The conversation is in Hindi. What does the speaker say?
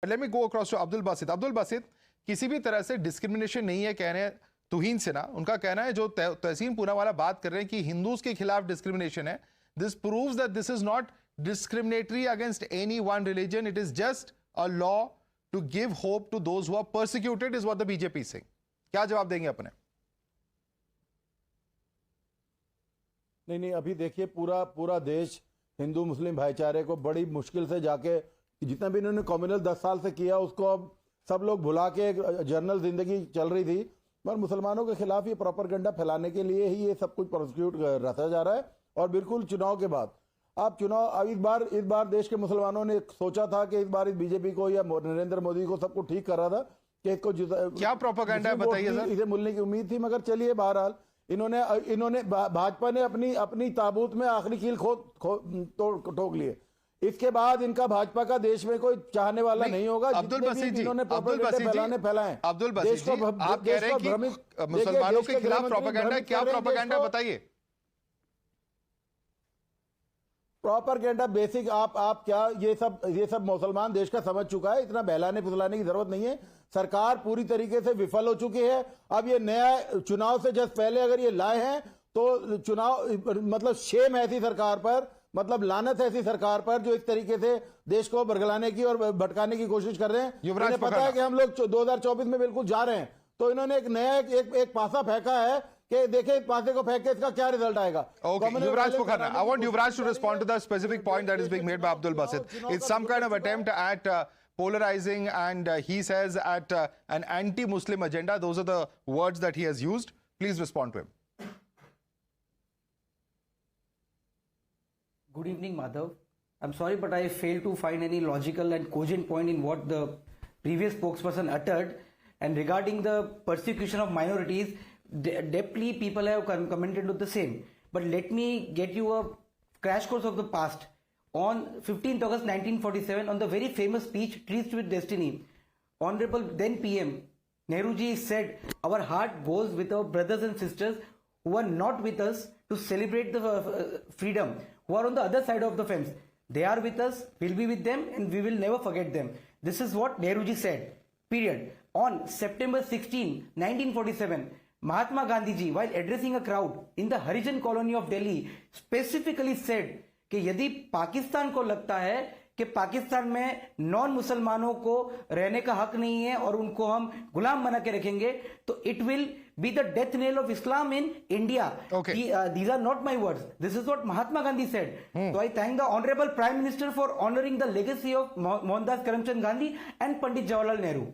Late me go across to Abdul Basit. Abdul Basit, किसी भी तरह से डिस्क्रिमिनेशन नहीं है, कह रहे हैं तुहीन सिन्हा, उनका कहना है जो तहसीन पूनावाला बात कर रहे हैं कि हिंदूज के खिलाफ डिस्क्रिमिनेशन है, this proves that this is not discriminatory against any one religion, it is just a law to give hope to those who are persecuted is what the BJP is saying. क्या जवाब देंगे अपने? नहीं, अभी देखिए पूरा देश हिंदू मुस्लिम भाईचारे को बड़ी मुश्किल से जाके, जितना भी इन्होंने कम्युनल 10 साल से किया उसको अब सब लोग भुला के जर्नल जिंदगी चल रही थी, पर मुसलमानों के खिलाफ ये प्रोपेगेंडा फैलाने के लिए ही ये सब कुछ प्रोसिक्यूट रखा जा रहा है। और बिल्कुल चुनाव के बाद अब इस बार देश के मुसलमानों ने सोचा था कि इस बार इस बीजेपी को या नरेंद्र मोदी को सबको ठीक कर रहा था कि इसको क्या प्रोपेगेंडा है बताइए सर। इसे मिलने की उम्मीद थी, मगर चलिए बहरहाल इन्होंने भाजपा ने अपनी ताबूत में आखिरी कील ठोक लिए। इसके बाद इनका भाजपा का देश में कोई चाहने वाला नहीं होगा। अब्दुल बसीत जी, फैलाएं। अब्दुल बसीत जी, आप कह रहे हैं कि मुसलमानों के खिलाफ प्रोपेगेंडा, क्या प्रोपेगेंडा बताइए। प्रोपेगेंडा बेसिक आप क्या ये सब मुसलमान देश का समझ चुका है, इतना बहलाने फुसलाने की जरूरत नहीं है। सरकार पूरी तरीके से विफल हो चुकी है। अब ये नया चुनाव से जस्ट पहले अगर ये लाए हैं तो चुनाव मतलब शेम है ऐसी सरकार पर, मतलब लानत है ऐसी सरकार पर जो इस तरीके से देश को बरगलाने की और भटकाने की कोशिश कर रहे हैं। इन्हें पता है कि हम लोग 2024 में बिल्कुल जा रहे हैं, तो इन्होंने एक नया एक पासा फेंका है कि देखे इस पासे को फेंक के इसका क्या रिजल्ट आएगा। Okay, Yuvraj Pokhara, I want Yuvraj to respond to the specific point that is being made by Abdul Basit. It's some kind of attempt at polarizing and he says at an anti-Muslim agenda. Those are the words that he has used. Please respond to him. Good evening, Madhav. I'm sorry, but I failed to find any logical and cogent point in what the previous spokesperson uttered. And regarding the persecution of minorities, depthly people have commented on the same. But let me get you a crash course of the past. On 15th August 1947, on the very famous speech, Trees with Destiny, Honorable then PM Nehruji said, "Our heart goes with our brothers and sisters who are not with us to celebrate the freedom, who are on the other side of the fence. They are with us, we'll be with them, and we will never forget them." This is what Nehruji said, period. On September 16, 1947, Mahatma Gandhi ji, while addressing a crowd in the Harijan colony of Delhi, specifically said कि यदि पाकिस्तान को लगता है कि पाकिस्तान में नॉन मुसलमानों को रहने का हक नहीं है और उनको हम गुलाम बना के रखेंगे, तो it will be the death knell of Islam in India. Okay. These are not my words. This is what Mahatma Gandhi said. So I thank the Honorable Prime Minister for honoring the legacy of Mohandas Karamchand Gandhi and Pandit Jawaharlal Nehru.